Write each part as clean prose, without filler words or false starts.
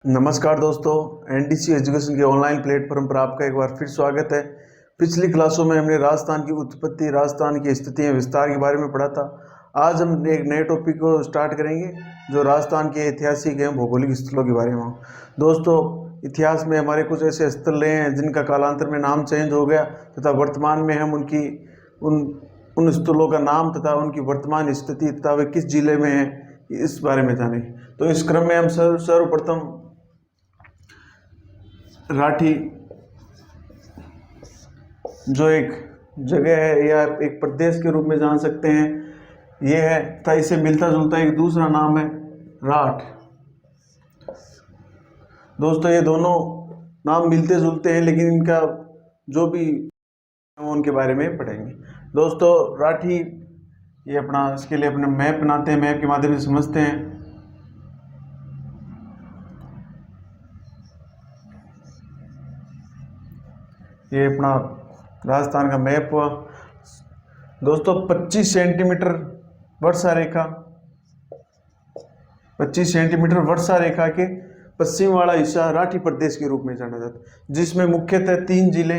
नमस्कार दोस्तों, NDC education के ऑनलाइन प्लेटफॉर्म पर आपका एक बार फिर स्वागत है। पिछली क्लासों में हमने राजस्थान की उत्पत्ति, राजस्थान की स्थितियाँ, विस्तार के बारे में पढ़ा था। आज हम एक नए टॉपिक को स्टार्ट करेंगे जो राजस्थान के ऐतिहासिक एवं भौगोलिक स्थलों के बारे में हो। दोस्तों, इतिहास में हमारे कुछ ऐसे स्थल रहे हैं जिनका कालांतर में नाम चेंज हो गया तथा वर्तमान में हम उनकी उन स्थलों का नाम तथा उनकी वर्तमान स्थिति तथा वे किस जिले में हैं इस बारे में जानें। तो इस क्रम में हम सर्वप्रथम राठी जो एक जगह है या एक प्रदेश के रूप में जान सकते हैं, ये है तथा इसे मिलता जुलता एक दूसरा नाम है राठ। दोस्तों, ये दोनों नाम मिलते जुलते हैं लेकिन इनका जो भी उनके बारे में पढ़ेंगे। दोस्तों, राठी ये अपना इसके लिए अपना मैप बनाते हैं, मैप के माध्यम से समझते हैं। ये अपना राजस्थान का मैप हुआ। दोस्तों, 25 सेंटीमीटर वर्षा रेखा, 25 सेंटीमीटर वर्षा रेखा के पश्चिम वाला हिस्सा राठी प्रदेश के रूप में जाना जाता है, जिसमें मुख्यतः 3 जिले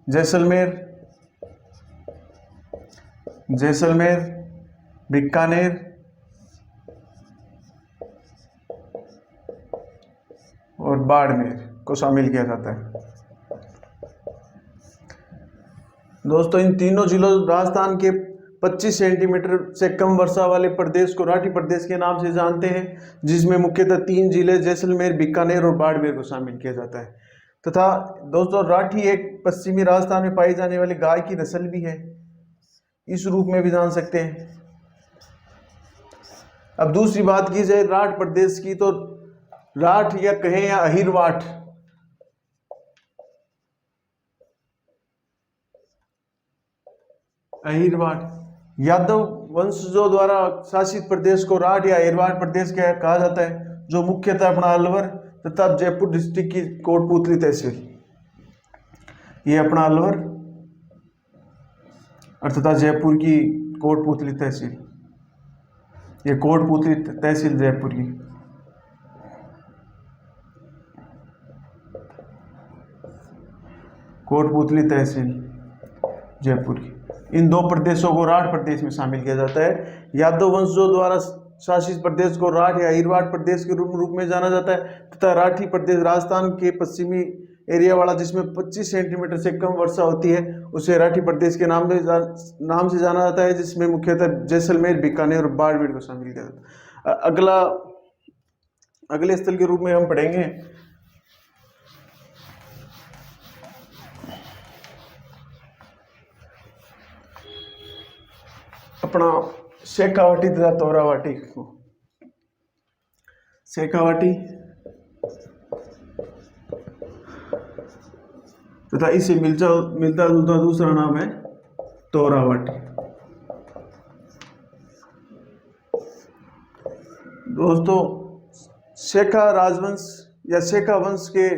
जैसलमेर, बीकानेर और बाड़मेर को शामिल किया जाता है। दोस्तों, इन तीनों जिलों राजस्थान के 25 सेंटीमीटर से कम वर्षा वाले प्रदेश को राठी प्रदेश के नाम से जानते हैं, जिसमें मुख्यतः 3 जिले जैसलमेर, बीकानेर और बाड़मेर को शामिल किया जाता है। तथा दोस्तों, राठी एक पश्चिमी राजस्थान में पाई जाने वाली गाय की नस्ल भी है, इस रूप में भी जान सकते हैं। अब दूसरी बात की जाए राठ प्रदेश की, तो राठ या कहें या अहिरवाठ, यादव वंशजों द्वारा शासित प्रदेश को राठ या अहिरवाठ प्रदेश कहा जाता है, जो मुख्यतः अपना अलवर तथा जयपुर डिस्ट्रिक्ट की कोटपुतली तहसील, ये अपना अलवर और तथा जयपुर की कोटपुतली तहसील, ये कोटपुतली तहसील जयपुर की। कोटपुतली तहसील जयपुर की, इन 2 प्रदेशों को राठ प्रदेश में शामिल किया जाता है। यादव वंशजों द्वारा शासित प्रदेश को राठ या अहिरवाठ प्रदेश के रूप में जाना जाता है तथा राठी प्रदेश राजस्थान के पश्चिमी एरिया वाला जिसमें 25 सेंटीमीटर से कम वर्षा होती है उसे राठी प्रदेश के नाम से जाना जाता है, जिसमें मुख्यतः जैसलमेर, बीकानेर और बाड़मेर को शामिल किया जाता है। अगले स्थल के रूप में हम पढ़ेंगे अपना शेखावाटी तथा तोरावाटी को। शेखावाटी तथा इसे मिलता जुलता दूसरा नाम है तोरावाटी। दोस्तों, शेखा राजवंश या शेखा वंश के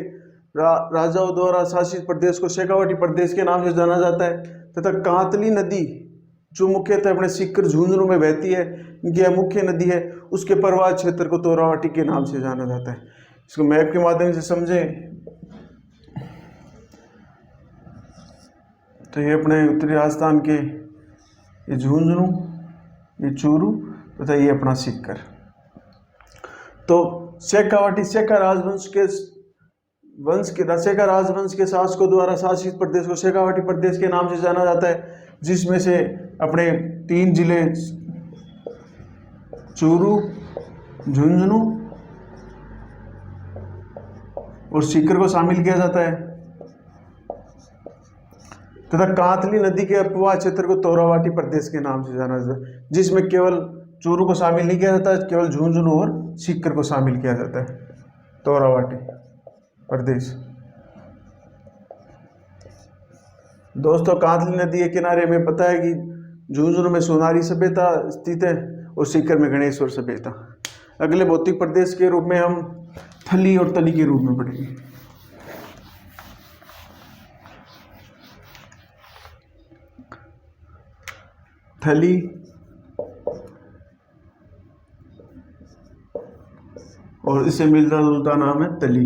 राजाओं द्वारा शासित प्रदेश को शेखावाटी प्रदेश के नाम से जाना जाता है तथा कांतली नदी जो मुख्यतः अपने सीकर झुंझुनू में बहती है, इनकी यह मुख्य नदी है, उसके प्रवाह क्षेत्र को तोरावाटी के नाम से जाना जाता है। इसको मैप के माध्यम से समझें तो ये अपने उत्तरी राजस्थान के ये झुंझुनू, ये चूरू तथा ये अपना सीकर। तो शेखावाटी शेखा राजवंश के शासकों द्वारा शासित प्रदेश को शेखावाटी प्रदेश के नाम से जाना जाता है, जिसमें से अपने 3 जिले चूरू, झुंझुनू और सीकर को शामिल किया जाता है तथा कांतली नदी के अपवाह क्षेत्र को तोरावाटी प्रदेश के नाम से जाना जाता है, जिसमें केवल चूरू को शामिल नहीं किया जाता, केवल झुंझुनू और सीकर को शामिल किया जाता है तोरावाटी प्रदेश। दोस्तों, कांतली नदी के किनारे हमें पता है कि झुंझुनू में सोनारी सभ्यता स्थित है और सीकर में गणेश्वर सभ्यता। अगले भौतिक प्रदेश के रूप में हम थली और तली के रूप में पढ़ेंगे। थली और इससे मिलता जुलता नाम है तली।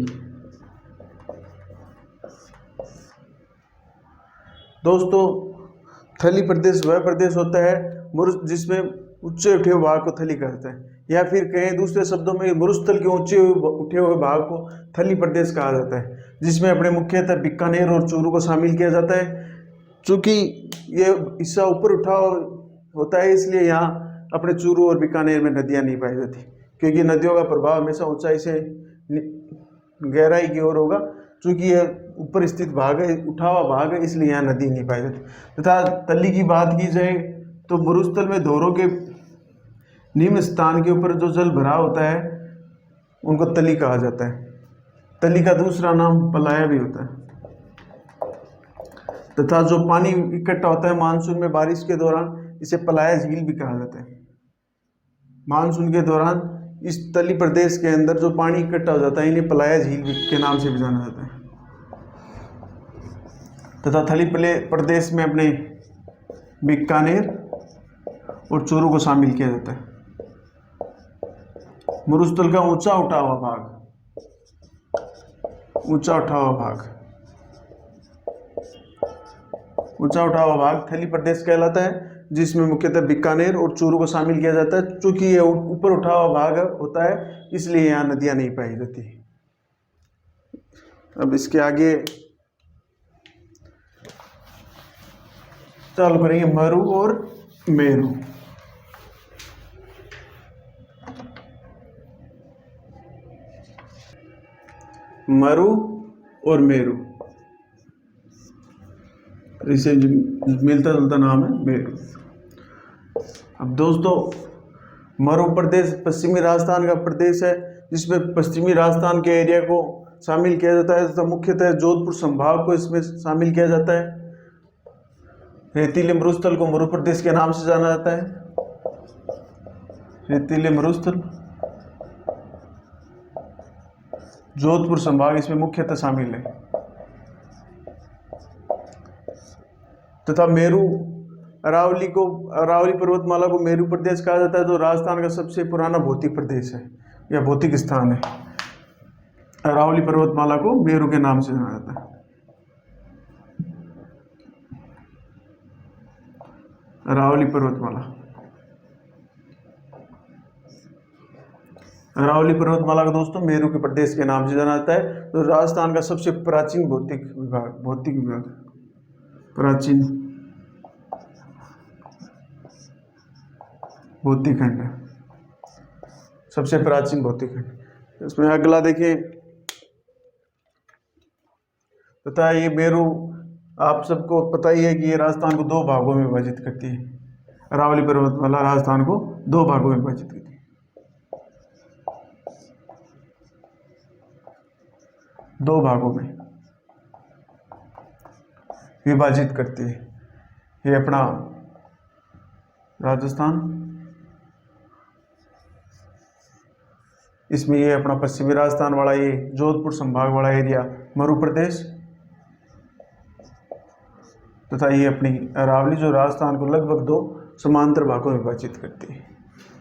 दोस्तों, थली प्रदेश वह प्रदेश होता है जिसमें ऊंचे उठे हुए भाग को थली कहते हैं, या फिर कहें दूसरे शब्दों में मरुस्थल के ऊंचे उठे हुए भाग को थली प्रदेश कहा जाता है, जिसमें अपने मुख्यतः बीकानेर और चूरू को शामिल किया जाता है। चूँकि ये हिस्सा ऊपर उठा होता है, इसलिए यहाँ अपने चूरू और बीकानेर में नदियाँ नहीं पाई जाती, क्योंकि नदियों का प्रभाव हमेशा ऊंचाई से गहराई की ओर होगा। चूँकि यह ऊपर स्थित भाग है, उठा हुआ भाग है, इसलिए यहाँ नदी नहीं पाई जाती। तथा तली की बात की जाए तो मरुस्थल में धोरों के निम्न स्थान के ऊपर जो जल भरा होता है उनको तली कहा जाता है। तली का दूसरा नाम पलाया भी होता है। तथा जो पानी इकट्ठा होता है मानसून में बारिश के दौरान, इसे पलाया झील भी कहा जाता है। मानसून के दौरान इस तली प्रदेश के अंदर जो पानी इकट्ठा हो जाता है, इन्हें पलाया झील के नाम से भी जाना जाता है। तथा थली प्रदेश में अपने बीकानेर और चूरू को शामिल किया जाता है। मरुस्थल का ऊंचा उठा हुआ भाग थली प्रदेश कहलाता है, जिसमें मुख्यतः बीकानेर और चूरू को शामिल किया जाता है। चूंकि ये ऊपर उठा हुआ भाग होता है, इसलिए यहाँ नदियाँ नहीं पाई जाती। अब इसके आगे चालू करेंगे मरु और मेरु। मरु और मेरु, इसे मिलता जुलता नाम है मेरु। अब दोस्तों, मरु प्रदेश पश्चिमी राजस्थान का प्रदेश है, जिसमें पश्चिमी राजस्थान के एरिया को शामिल किया जाता है। तो मुख्यतः जोधपुर संभाग को इसमें शामिल किया जाता है। रेतीले मरुस्थल को मरु प्रदेश के नाम से जाना जाता है। रेतीले मरुस्थल, जोधपुर संभाग इसमें मुख्यतः शामिल है। तथा मेरु अरावली पर्वतमाला को मेरु प्रदेश कहा जाता है, जो राजस्थान का सबसे पुराना भौतिक प्रदेश है या भौतिक स्थान है। अरावली पर्वतमाला को मेरु के नाम से जाना जाता है। अरावली पर्वतमाला का दोस्तों मेरु के प्रदेश के नाम से जाना जाता है। तो राजस्थान का सबसे प्राचीन भौतिक खंड है, सबसे प्राचीन भौतिक खंड। इसमें अगला देखिए, तथा ये मेरु आप सबको पता ही है कि ये राजस्थान को 2 भागों में विभाजित करती है। अरावली पर्वतमाला राजस्थान को 2 भागों में विभाजित करती है। 2 भागों में विभाजित करती है। ये अपना राजस्थान, इसमें ये अपना पश्चिमी राजस्थान वाला ये जोधपुर संभाग वाला एरिया मरु प्रदेश, तथा ये अपनी अरावली जो राजस्थान को लगभग 2 समांतर भागों में विभाजित करती है।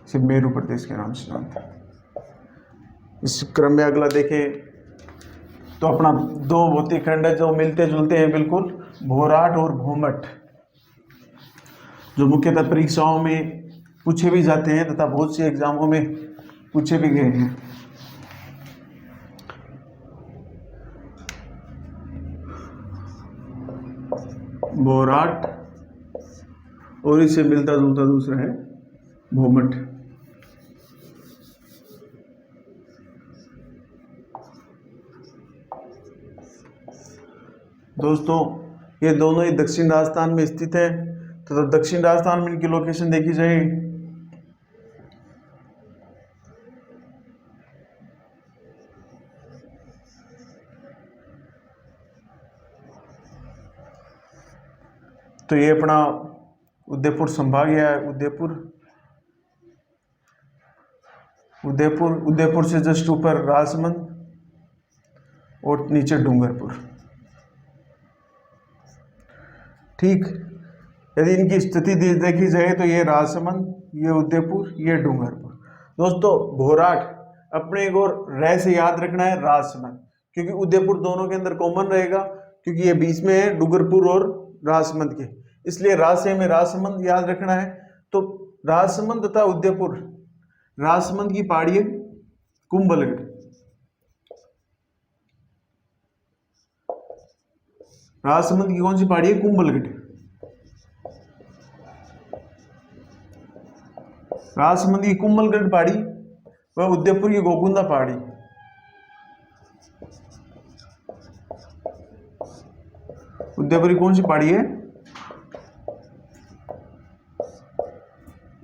इसे मेरु प्रदेश के नाम से जानते हैं। इस क्रम में अगला देखें तो अपना 2 भौतिक खंड है जो मिलते जुलते हैं बिल्कुल, भोराट और भोमट, जो मुख्यतः परीक्षाओं में पूछे भी जाते हैं तथा बहुत से एग्जामों में पूछे भी गए हैं। भोराट और इससे मिलता जुलता दूसरा है भोमट। दोस्तों, ये दोनों ही दक्षिण राजस्थान में स्थित है। तो दक्षिण राजस्थान में इनकी लोकेशन देखी जाए तो ये अपना उदयपुर संभाग या उदयपुर से जस्ट ऊपर राजसमंद और नीचे डूंगरपुर। ठीक, यदि इनकी स्थिति देखी जाए तो ये राजसमंद, ये उदयपुर, ये डूंगरपुर। दोस्तों, भोराट अपने एक और रह से याद रखना है राजसमंद, क्योंकि उदयपुर दोनों के अंदर कॉमन रहेगा, क्योंकि ये बीच में है डूंगरपुर और राजसमंद के, इसलिए राज से हमें राजसमंद याद रखना है। तो राजसमंद तथा उदयपुर, राजसमंद की पहाड़ी है कुंभलगढ़, राजसमंद की कौन सी पहाड़ी है? कुंभलगढ़। राजसमंद की कुंभलगढ़ पहाड़ी व उदयपुर की गोकुंदा पहाड़ी। उदयपुर की कौन सी पहाड़ी है?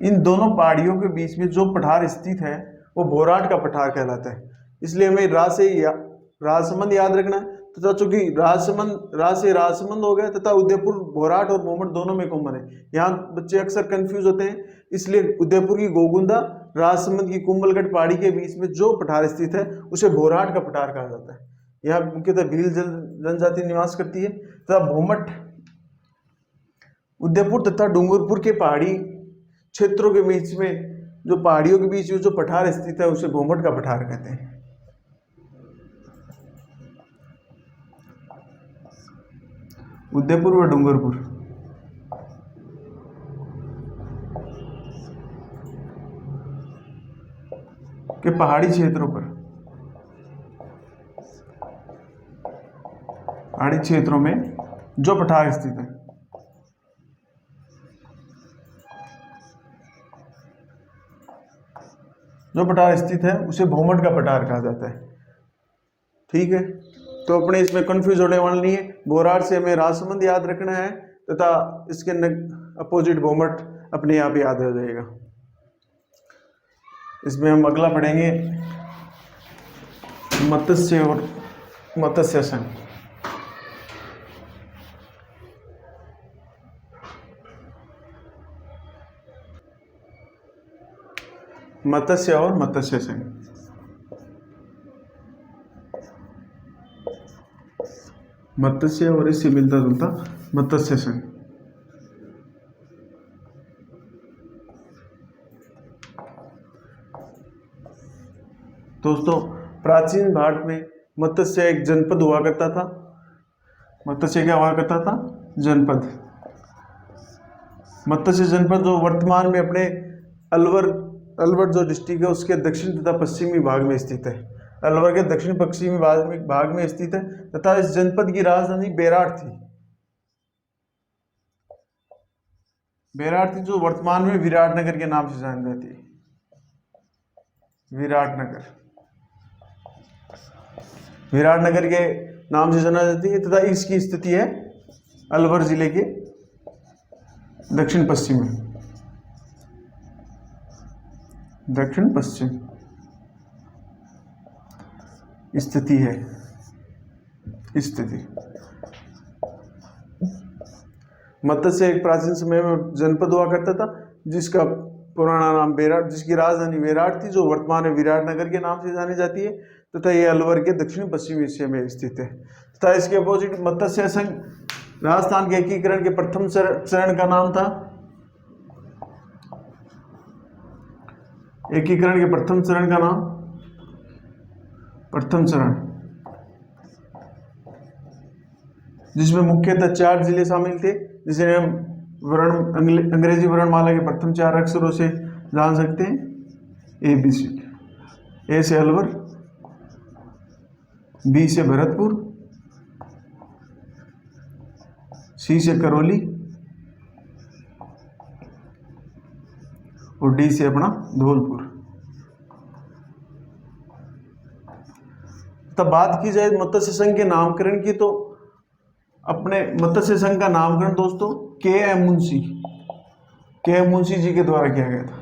इन दोनों पहाड़ियों के बीच में जो पठार स्थित है वो भोराट का पठार कहलाता है, इसलिए हमें राजसमंद याद रखना है। तथा चूंकि राज से राजसमंद हो गया तथा उदयपुर भोराट और मोमट दोनों में कॉमन है, यहाँ बच्चे अक्सर कंफ्यूज होते हैं, इसलिए उदयपुर की गोकुंदा, राजसमंद की कुंभलगढ़ पहाड़ी के बीच में जो पठार स्थित है उसे भोराट का पठार कहा जाता है। यहाँ मुख्यतः भील जनजाति निवास करती है। तथा भोमट उदयपुर तथा डूंगरपुर के पहाड़ी क्षेत्रों के बीच में, जो पहाड़ियों के बीच में जो पठार स्थित है उसे भोमट का पठार कहते हैं। उदयपुर व डूंगरपुर के पहाड़ी क्षेत्रों पर, पहाड़ी क्षेत्रों में जो पठार स्थित है, जो पठार स्थित है उसे भोमट का पठार कहा जाता है। ठीक है, तो अपने इसमें कंफ्यूज होने वाला नहीं है। भोराट से हमें राजसमंद याद रखना है तथा इसके अपोजिट भोमट अपने आप याद हो जाएगा। इसमें हम अगला पढ़ेंगे मत्स्य और मत्स्य संघ। मत्स्य और मत्स्य संघ। मत्स्य और इससे मिलता जुलता मत्स्य संघ। दोस्तों, प्राचीन भारत में मत्स्य एक जनपद हुआ करता था। मत्स्य क्या हुआ करता था? जनपद। मत्स्य जनपद जो वर्तमान में अपने अलवर जो डिस्ट्रिक्ट है उसके दक्षिण तथा पश्चिमी भाग में स्थित है। अलवर के दक्षिण पश्चिमी भाग में स्थित है तथा इस जनपद की राजधानी बेराट थी। बेराट थी जो वर्तमान में विराटनगर के नाम से जानी जाती है। विराटनगर के नाम से जाना जाती है तथा इसकी स्थिति है अलवर जिले के दक्षिण पश्चिम में, दक्षिण पश्चिम स्थिति है। मत्स्य एक प्राचीन समय में जनपद हुआ करता था जिसका पुराना नाम बेराट, जिसकी राजधानी बेराट थी जो वर्तमान में विराटनगर के नाम से जानी जाती है तथा यह अलवर के दक्षिण पश्चिमी हिस्से में स्थित है। तथा इसके अपोजिट मत्स्य संघ राजस्थान के एकीकरण के प्रथम चरण का नाम था। एकीकरण के प्रथम चरण का नाम, प्रथम चरण, जिसमें मुख्यतः 4 जिले शामिल थे जिसे हम अंग्रेजी वर्णमाला के प्रथम 4 अक्षरों से जान सकते हैं। ABC। ए से अलवर, बी से भरतपुर, सी से करौली और डी से अपना धौलपुर। तब बात की जाए मत्स्य संघ के नामकरण की, तो अपने मत्स्य संघ का नामकरण दोस्तों के.एम. मुंशी जी के द्वारा किया गया था।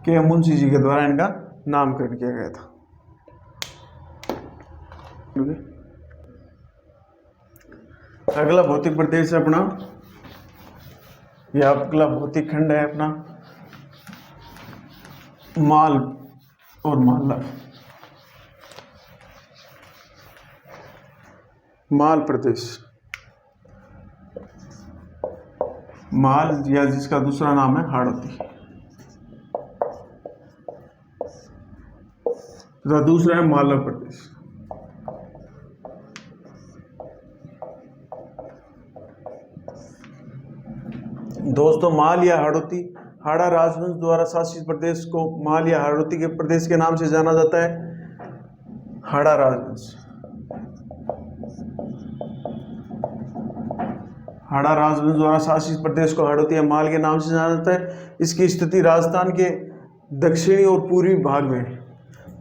के.एम. मुंशी जी के द्वारा इनका नामकरण किया गया था। अगला भौतिक प्रदेश है अपना, यह अगला भौतिक खंड है अपना माल और मालवा। माल प्रदेश। माल या जिसका दूसरा नाम है हाड़ौती, तथा दूसरा है मालवा प्रदेश। दोस्तों माल या हाड़ौती, हाड़ा राजवंश द्वारा शासित प्रदेश को माल या हाड़ौती के प्रदेश के नाम से जाना जाता है। हाड़ा राजवंश, हाड़ा राजवंश द्वारा शासित प्रदेश को हाड़ौती या माल के नाम से जाना जाता है। इसकी स्थिति राजस्थान के दक्षिणी और पूर्वी भाग में है,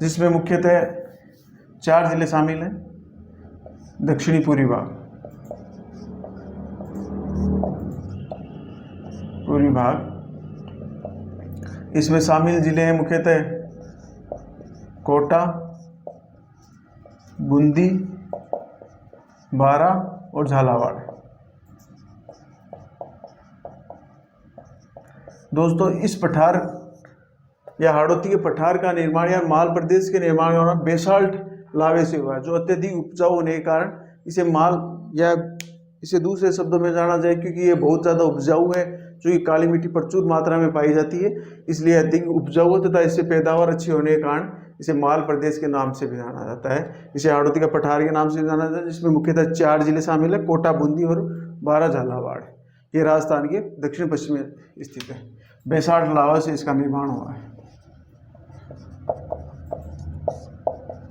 जिसमें मुख्यतः 4 जिले शामिल हैं। दक्षिणी पूर्वी भाग, पूर्वी भाग, इसमें शामिल जिले हैं मुख्यतः कोटा, बूंदी, बारा और झालावाड़। दोस्तों इस पठार या हाड़ौती के पठार का निर्माण या माल प्रदेश के निर्माण होना बेसाल्ट लावे से हुआ है, जो अत्यधिक उपजाऊ होने के कारण इसे माल या इसे दूसरे शब्दों में जाना जाए क्योंकि ये बहुत ज़्यादा उपजाऊ है, जो कि काली मिट्टी प्रचुर मात्रा में पाई जाती है, इसलिए अधिक उपजाऊ तथा इससे पैदावार अच्छी होने के कारण इसे माल प्रदेश के नाम से भी जाना जाता है। इसे हाड़ौती का पठार के नाम से जाना जाता है, जिसमें मुख्यतः 4 जिले शामिल है, कोटा, बूंदी और बारा झालावाड़। ये राजस्थान के दक्षिण पश्चिम में स्थित है। बेसाल्ट लावा से इसका निर्माण हुआ है,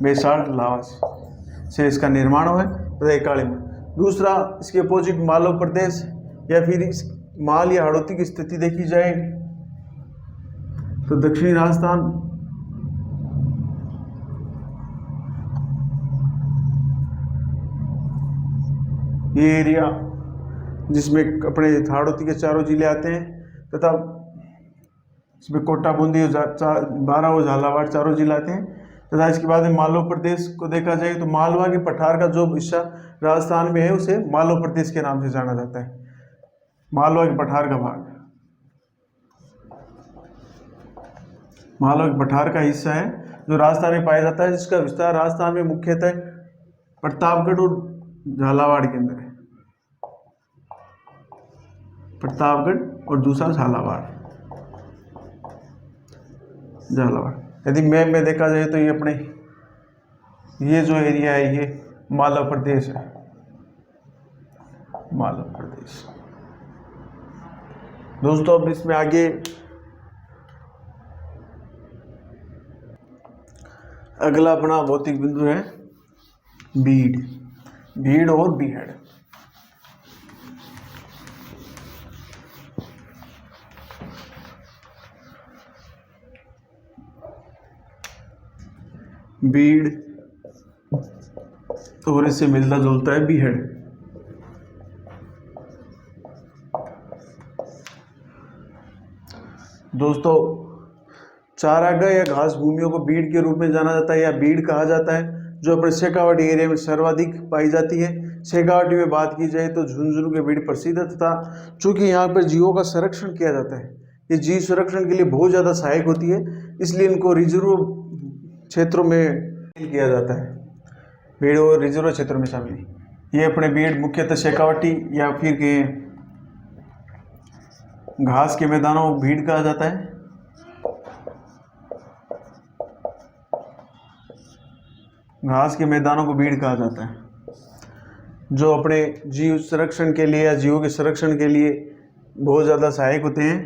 बेसाल्ट लावा से इसका निर्माण हुआ है काली मिट्टी। दूसरा इसके अपोजिट मालवा प्रदेश या फिर इस माल या हाड़ौती की स्थिति देखी जाए तो दक्षिणी राजस्थान, ये एरिया जिसमें अपने हाड़ौती के 4 जिले आते हैं तथा इसमें कोटा, बूंदी, बारा और झालावाड़ 4 जिले आते हैं तथा इसके बाद में मालवा प्रदेश को देखा जाए तो मालवा के पठार का जो हिस्सा राजस्थान में है उसे मालवा प्रदेश के नाम से जाना जाता है। मालवा के पठार का भाग, मालवा के पठार का हिस्सा है जो राजस्थान में पाया जाता है, जिसका विस्तार राजस्थान में मुख्यतः प्रतापगढ़ और झालावाड़ के अंदर है। प्रतापगढ़ और दूसरा झालावाड़। यदि मैप में देखा जाए तो ये अपने ये जो एरिया है ये मालवा प्रदेश है, मालवा प्रदेश। दोस्तों अब इसमें आगे अगला अपना भौतिक बिंदु है बीड, भीड़ और बीहड़। बीड़ और इससे मिलता जुलता है बीहड़। दोस्तों चारागाह या घास भूमियों को बीड़ के रूप में जाना जाता है या बीड़ कहा जाता है, जो अपने शेखावाटी एरिया में सर्वाधिक पाई जाती है। शेखावाटी में बात की जाए तो झुंझुनू के बीड़ प्रसिद्ध है तथा चूंकि यहाँ पर जीवों का संरक्षण किया जाता है, ये जीव संरक्षण के लिए बहुत ज़्यादा सहायक होती है, इसलिए इनको रिजर्व क्षेत्रों में किया जाता है। बीड़ और रिजर्व क्षेत्रों में शामिल ये अपने बीड़ मुख्यतः शेखावाटी या फिर के घास के मैदानों को भीड़ कहा जाता है। घास के मैदानों को भीड़ कहा जाता है, जो अपने जीव संरक्षण के लिए या जीवों के संरक्षण के लिए बहुत ज़्यादा सहायक होते हैं।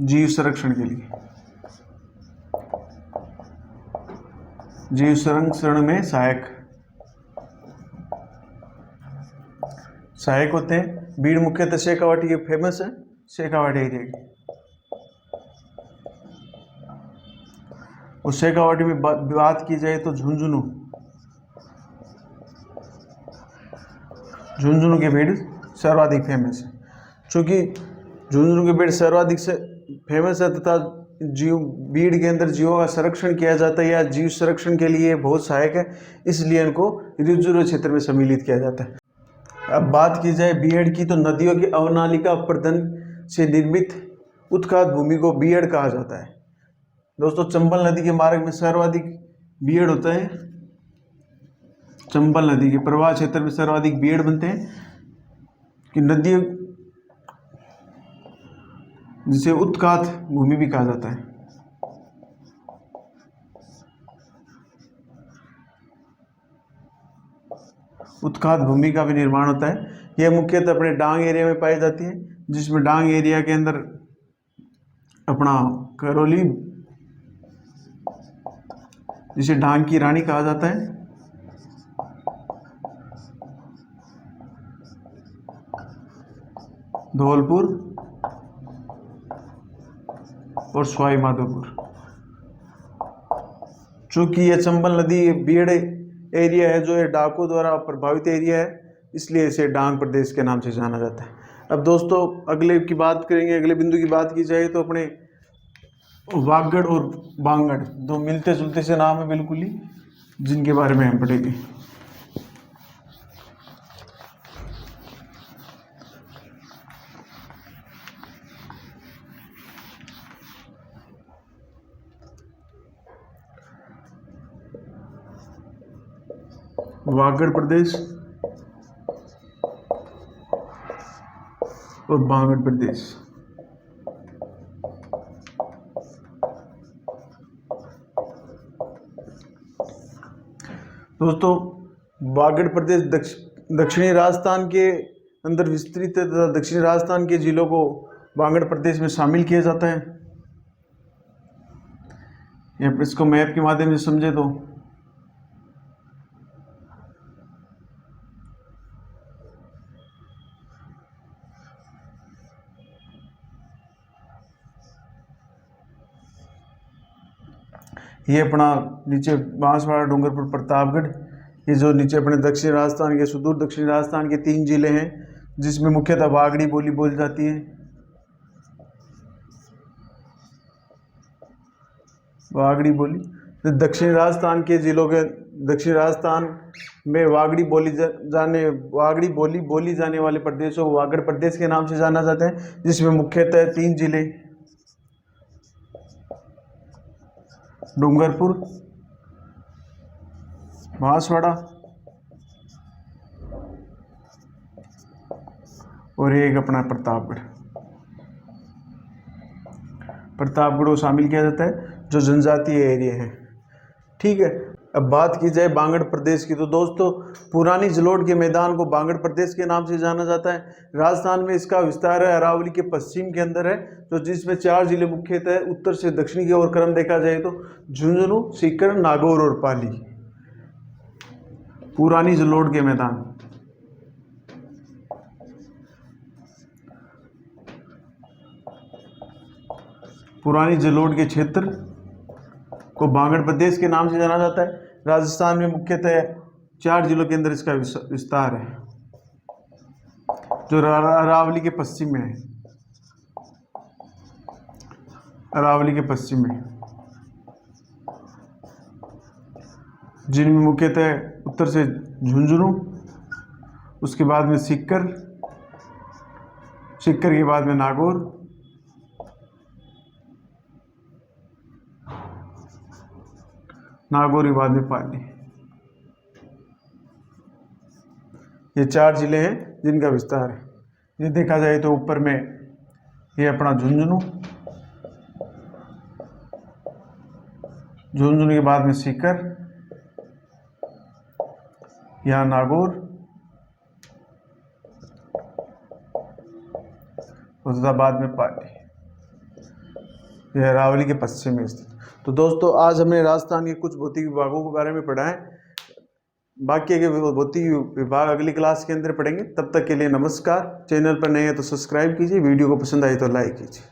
जीव संरक्षण के लिए, जीव संरक्षण में सहायक होते हैं। भीड़ मुख्यतः शेखावाटी के फेमस है, शेखावाटी एरिया की। और शेखावाटी में बात की जाए तो झुंझुनू के भीड़ सर्वाधिक फेमस है। चूँकि झुंझुनू के भीड़ सर्वाधिक से फेमस है तथा जीव भीड़ के अंदर जीवों का संरक्षण किया जाता है या जीव संरक्षण के लिए बहुत सहायक है, इसलिए इनको रिजर्व क्षेत्र में सम्मिलित किया जाता है। अब बात की जाए बीहड़ की तो नदियों की अवनालिका प्रदन से निर्मित उत्खात भूमि को बीहड़ कहा जाता है। दोस्तों चंबल नदी के मार्ग में सर्वाधिक बीहड़ होता है। चंबल नदी के प्रवाह क्षेत्र में सर्वाधिक बीहड़ बनते हैं कि जिसे उत्कात भूमि भी कहा जाता है। उत्कात भूमि का भी निर्माण होता है। यह मुख्यतः अपने डांग एरिया में पाई जाती है, जिसमें डांग एरिया के अंदर अपना करौली, जिसे डांग की रानी कहा जाता है, धौलपुर और सवाई माधोपुर। चूंकि यह चंबल नदी बीड़ एरिया है, जो ये डाको द्वारा प्रभावित एरिया है, इसलिए इसे डांग प्रदेश के नाम से जाना जाता है। अब दोस्तों अगले की बात करेंगे, अगले बिंदु की बात की जाए तो अपने वागड़ और बांगड़ दो मिलते जुलते से नाम है बिल्कुल ही, जिनके बारे में हम पढ़ेंगे। वागड़ प्रदेश और बांगड़ प्रदेश। दोस्तों वागड़ प्रदेश दक्षिणी राजस्थान के अंदर विस्तृत है तथा दक्षिणी राजस्थान के जिलों को वागड़ प्रदेश में शामिल किया जाता है। या इसको मैप के माध्यम से समझे तो ये अपना नीचे बांसवाड़ा, डूंगरपुर, प्रतापगढ़, ये जो नीचे अपने दक्षिण राजस्थान के सुदूर दक्षिण राजस्थान के 3 जिले हैं, जिसमें मुख्यतः वागड़ी बोली बोली जाती है। वागड़ी बोली तो दक्षिण राजस्थान के जिलों के दक्षिण राजस्थान में वागड़ी बोली जाने वाले प्रदेशों को वागड़ प्रदेश के नाम से जाना जाता है, जिसमें मुख्यतः 3 जिले डूंगरपुर, बांसवाड़ा और एक अपना प्रतापगढ़ को शामिल किया जाता है, जो जनजातीय एरिया है। ठीक है, अब बात की जाए बांगड़ प्रदेश की, तो दोस्तों पुरानी जलोढ़ के मैदान को बांगड़ प्रदेश के नाम से जाना जाता है। राजस्थान में इसका विस्तार है अरावली के पश्चिम के अंदर है, तो जिसमें 4 जिले मुख्यतः उत्तर से दक्षिण की ओर क्रम देखा जाए तो झुंझुनू, सीकर, नागौर और पाली। पुरानी जलोढ़ के मैदान, पुरानी जलोढ़ के क्षेत्र को बांगड़ प्रदेश के नाम से जाना जाता है। राजस्थान में मुख्यतः 4 जिलों के अंदर इसका विस्तार है, जो अरावली के पश्चिम में है। अरावली के पश्चिम में, जिनमें मुख्यतः उत्तर से झुंझुनू, उसके बाद में सीकर, सीकर के बाद में नागौर, नागौर के बाद में पाली। ये 4 जिले हैं जिनका विस्तार है। ये देखा जाए तो ऊपर में ये अपना झुंझुनू, झुंझुनू के बाद में सीकर, यहाँ नागौर और बाद में पाली। यह अरावली के पश्चिम में स्थित। तो दोस्तों आज हमने राजस्थान के कुछ भौतिक विभागों के बारे में पढ़ा है। बाकी के भौतिक विभाग अगली क्लास के अंदर पढ़ेंगे। तब तक के लिए नमस्कार। चैनल पर नए हैं तो सब्सक्राइब कीजिए, वीडियो को पसंद आई तो लाइक कीजिए।